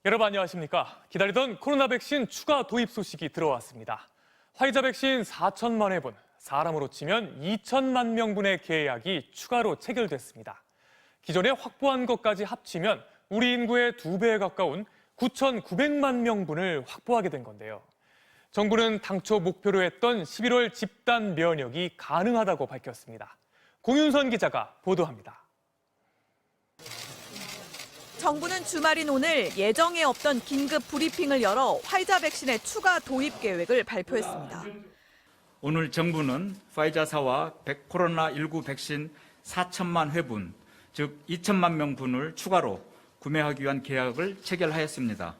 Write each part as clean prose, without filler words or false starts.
여러분 안녕하십니까? 기다리던 코로나 백신 추가 도입 소식이 들어왔습니다. 화이자 백신 4천만 회분, 사람으로 치면 2천만 명분의 계약이 추가로 체결됐습니다. 기존에 확보한 것까지 합치면 우리 인구의 2배에 가까운 9,900만 명분을 확보하게 된 건데요. 정부는 당초 목표로 했던 11월 집단 면역이 가능하다고 밝혔습니다. 공윤선 기자가 보도합니다. 정부는 주말인 오늘 예정에 없던 긴급 브리핑을 열어 화이자 백신의 추가 도입 계획을 발표했습니다. 오늘 정부는 파이자사와 코로나19 백신 4천만 회분, 즉 2천만 명분을 추가로 구매하기 위한 계약을 체결하였습니다.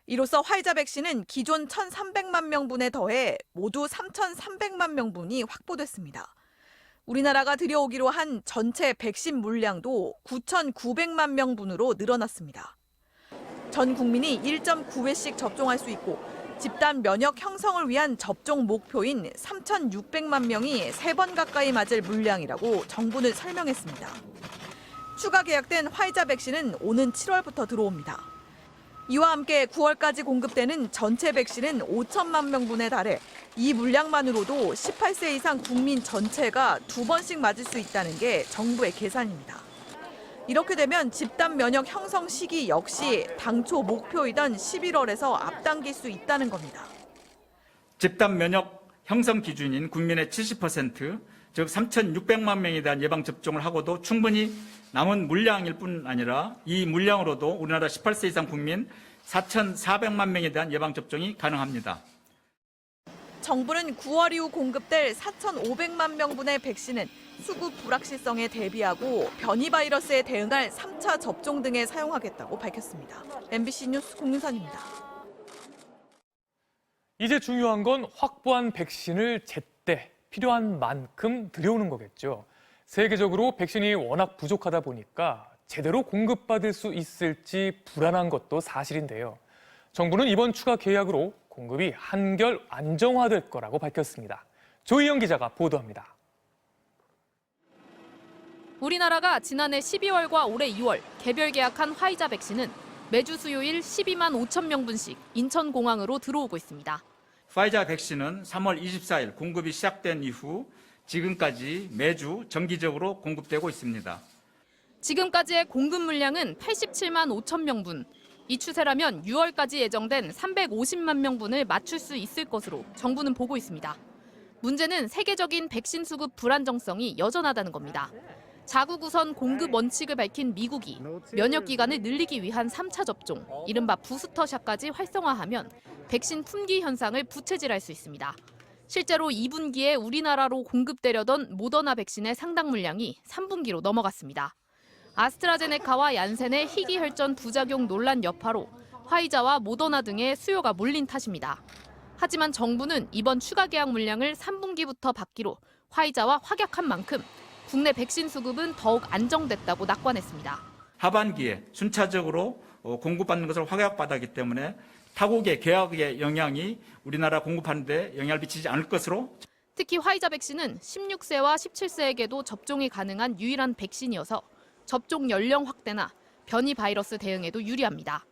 이로써 화이자 백신은 기존 1,300만 명분에 더해 모두 3,300만 명분이 확보됐습니다. 우리나라가 들여오기로 한 전체 백신 물량도 9,900만 명분으로 늘어났습니다. 전 국민이 1.9회씩 접종할 수 있고 집단 면역 형성을 위한 접종 목표인 3,600만 명이 3번 가까이 맞을 물량이라고 정부는 설명했습니다. 추가 계약된 화이자 백신은 오는 7월부터 들어옵니다. 이와 함께 9월까지 공급되는 전체 백신은 5천만 명분에 달해 이 물량만으로도 18세 이상 국민 전체가 2번씩 맞을 수 있다는 게 정부의 계산입니다. 이렇게 되면 집단 면역 형성 시기 역시 당초 목표이던 11월에서 앞당길 수 있다는 겁니다. 집단 면역 형성 기준인 국민의 70%, 즉 3,600만 명에 대한 예방접종을 하고도 충분히 남은 물량일 뿐 아니라 이 물량으로도 우리나라 18세 이상 국민 4,400만 명에 대한 예방접종이 가능합니다. 정부는 9월 이후 공급될 4,500만 명분의 백신은 수급 불확실성에 대비하고 변이 바이러스에 대응할 3차 접종 등에 사용하겠다고 밝혔습니다. MBC 뉴스 공윤선입니다. 이제 중요한 건 확보한 백신을 제때 필요한 만큼 들여오는 거겠죠. 세계적으로 백신이 워낙 부족하다 보니까 제대로 공급받을 수 있을지 불안한 것도 사실인데요. 정부는 이번 추가 계약으로 공급이 한결 안정화될 거라고 밝혔습니다. 조희영 기자가 보도합니다. 우리나라가 지난해 12월과 올해 2월 개별 계약한 화이자 백신은 매주 수요일 12만 5천 명분씩 인천공항으로 들어오고 있습니다. 파이자 백신은 3월 24일 공급이 시작된 이후 지금까지 매주 정기적으로 공급되고 있습니다. 지금까지의 공급 물량은 87만 5천 명분. 이 추세라면 6월까지 예정된 350만 명분을 맞출 수 있을 것으로 정부는 보고 있습니다. 문제는 세계적인 백신 수급 불안정성이 여전하다는 겁니다. 자국 우선 공급 원칙을 밝힌 미국이 면역 기간을 늘리기 위한 3차 접종, 이른바 부스터샷까지 활성화하면 백신 품귀 현상을 부채질할 수 있습니다. 실제로 2분기에 우리나라로 공급되려던 모더나 백신의 상당 물량이 3분기로 넘어갔습니다. 아스트라제네카와 얀센의 희귀혈전 부작용 논란 여파로 화이자와 모더나 등의 수요가 몰린 탓입니다. 하지만 정부는 이번 추가 계약 물량을 3분기부터 받기로 화이자와 확약한 만큼 국내 백신 수급은 더욱 안정됐다고 낙관했습니다. 하반기에 순차적으로 공급받는 것을 확약받았기 때문에 타국의 계약의 영향이 우리나라 공급하는 데 영향을 미치지 않을 것으로. 특히 화이자 백신은 16세와 17세에게도 접종이 가능한 유일한 백신이어서 접종 연령 확대나 변이 바이러스 대응에도 유리합니다.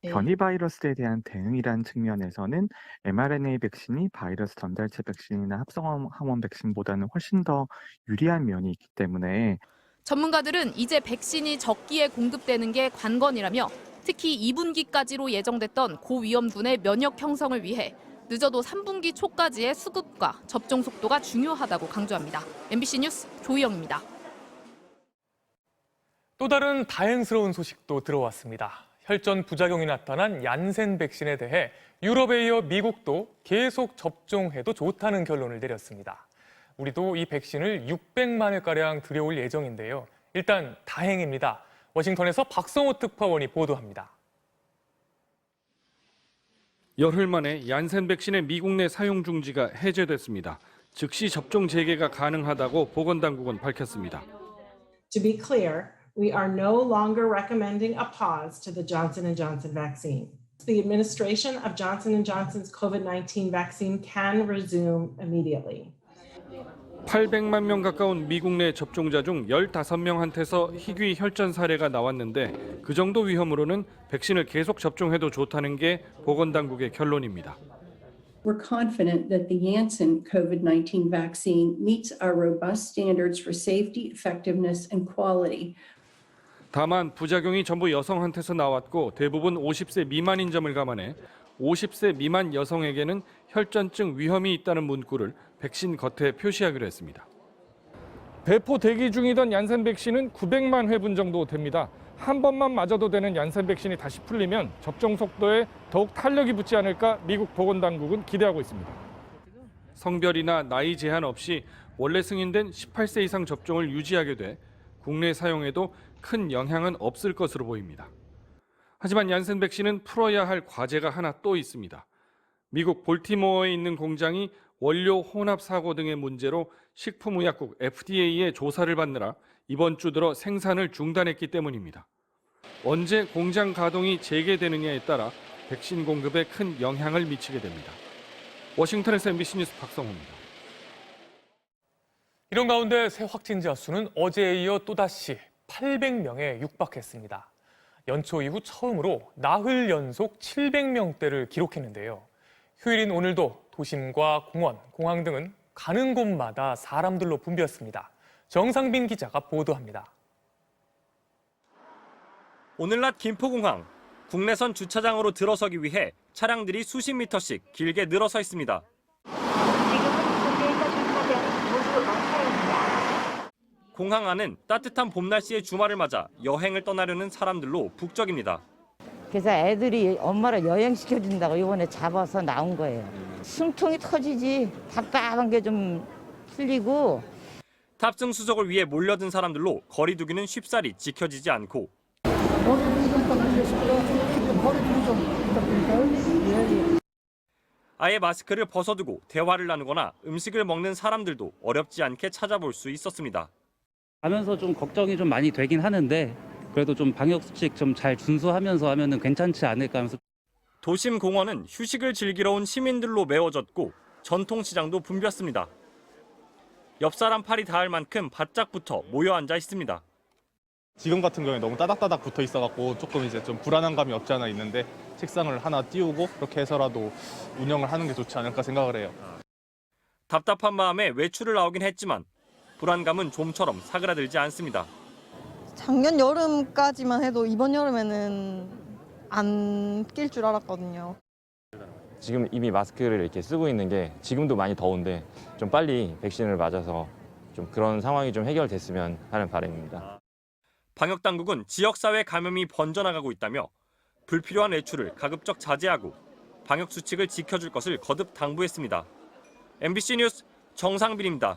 변이 바이러스에 대한 대응이라는 측면에서는 mRNA 백신이 바이러스 전달체 백신이나 합성 항원 백신보다는 훨씬 더 유리한 면이 있기 때문에 전문가들은 이제 백신이 적기에 공급되는 게 관건이라며 특히 2분기까지로 예정됐던 고위험군의 면역 형성을 위해 늦어도 3분기 초까지의 수급과 접종 속도가 중요하다고 강조합니다. MBC 뉴스 조희영입니다. 또 다른 다행스러운 소식도 들어왔습니다. 혈전 부작용이 나타난 얀센 백신에 대해 유럽에 이어 미국도 계속 접종해도 좋다는 결론을 내렸습니다. 우리도 이 백신을 600만 회가량 들여올 예정인데요. 일단 다행입니다. 워싱턴에서 박성호 특파원이 보도합니다. 열흘 만에 얀센 백신의 미국 내 사용 중지가 해제됐습니다. 즉시 접종 재개가 가능하다고 보건당국은 밝혔습니다. To be clear, we are no longer recommending a pause to the Johnson & Johnson vaccine. The administration of Johnson & Johnson's COVID-19 vaccine can resume immediately. 800만 명 가까운 미국 내 접종자 중 15명한테서 희귀 혈전 사례가 나왔는데 그 정도 위험으로는 백신을 계속 접종해도 좋다는 게 보건당국의 결론입니다. We're confident that the Janssen COVID-19 vaccine meets our robust standards for safety, effectiveness, and quality. 다만 부작용이 전부 여성한테서 나왔고 대부분 50세 미만인 점을 감안해 50세 미만 여성에게는 혈전증 위험이 있다는 문구를 백신 겉에 표시하기로 했습니다. 배포 대기 중이던 얀센 백신은 900만 회분 정도 됩니다. 한 번만 맞아도 되는 얀센 백신이 다시 풀리면 접종 속도에 더욱 탄력이 붙지 않을까 미국 보건당국은 기대하고 있습니다. 성별이나 나이 제한 없이 원래 승인된 18세 이상 접종을 유지하게 돼 국내 사용에도 큰 영향은 없을 것으로 보입니다. 하지만 얀센 백신은 풀어야 할 과제가 하나 또 있습니다. 미국 볼티모어에 있는 공장이 원료 혼합 사고 등의 문제로 식품의약국 FDA의 조사를 받느라 이번 주 들어 생산을 중단했기 때문입니다. 언제 공장 가동이 재개되느냐에 따라 백신 공급에 큰 영향을 미치게 됩니다. 워싱턴에서 MBC 뉴스 박성호입니다. 이런 가운데 새 확진자 수는 어제에 이어 또다시 800명에 육박했습니다. 연초 이후 처음으로 나흘 연속 700명대를 기록했는데요. 휴일인 오늘도 도심과 공원, 공항 등은 가는 곳마다 사람들로 붐볐습니다. 정상빈 기자가 보도합니다. 오늘 낮 김포공항, 국내선 주차장으로 들어서기 위해 차량들이 수십 미터씩 길게 늘어서 있습니다. 공항 안은 따뜻한 봄 날씨의 주말을 맞아 여행을 떠나려는 사람들로 북적입니다. 그래서 애들이 엄마를 여행시켜준다고 이번에 잡아서 나온 거예요. 숨통이 터지지. 답답한 게 좀 풀리고. 탑승 수속을 위해 몰려든 사람들로 거리 두기는 쉽사리 지켜지지 않고 아예 마스크를 벗어두고 대화를 나누거나 음식을 먹는 사람들도 어렵지 않게 찾아볼 수 있었습니다. 가면서 좀 걱정이 좀 많이 되긴 하는데 그래도 좀 방역 수칙 좀 잘 준수하면서 하면은 괜찮지 않을까 하면서. 도심 공원은 휴식을 즐기러 온 시민들로 메워졌고 전통시장도 붐볐습니다. 옆 사람 팔이 닿을 만큼 바짝 붙어 모여 앉아 있습니다. 지금 같은 경우에 너무 따닥따닥 붙어 있어갖고 조금 이제 좀 불안한 감이 없지 않아 있는데 책상을 하나 띄우고 그렇게 해서라도 운영을 하는 게 좋지 않을까 생각을 해요. 답답한 마음에 외출을 나오긴 했지만 불안감은 좀처럼 사그라들지 않습니다. 작년 여름까지만 해도 이번 여름에는 안 낄 줄 알았거든요. 지금 이미 마스크를 이렇게 쓰고 있는 게 지금도 많이 더운데 좀 빨리 백신을 맞아서 좀 그런 상황이 좀 해결됐으면 하는 바람입니다. 방역당국은 지역사회 감염이 번져나가고 있다며 불필요한 외출을 가급적 자제하고 방역 수칙을 지켜줄 것을 거듭 당부했습니다. MBC 뉴스 정상빈입니다.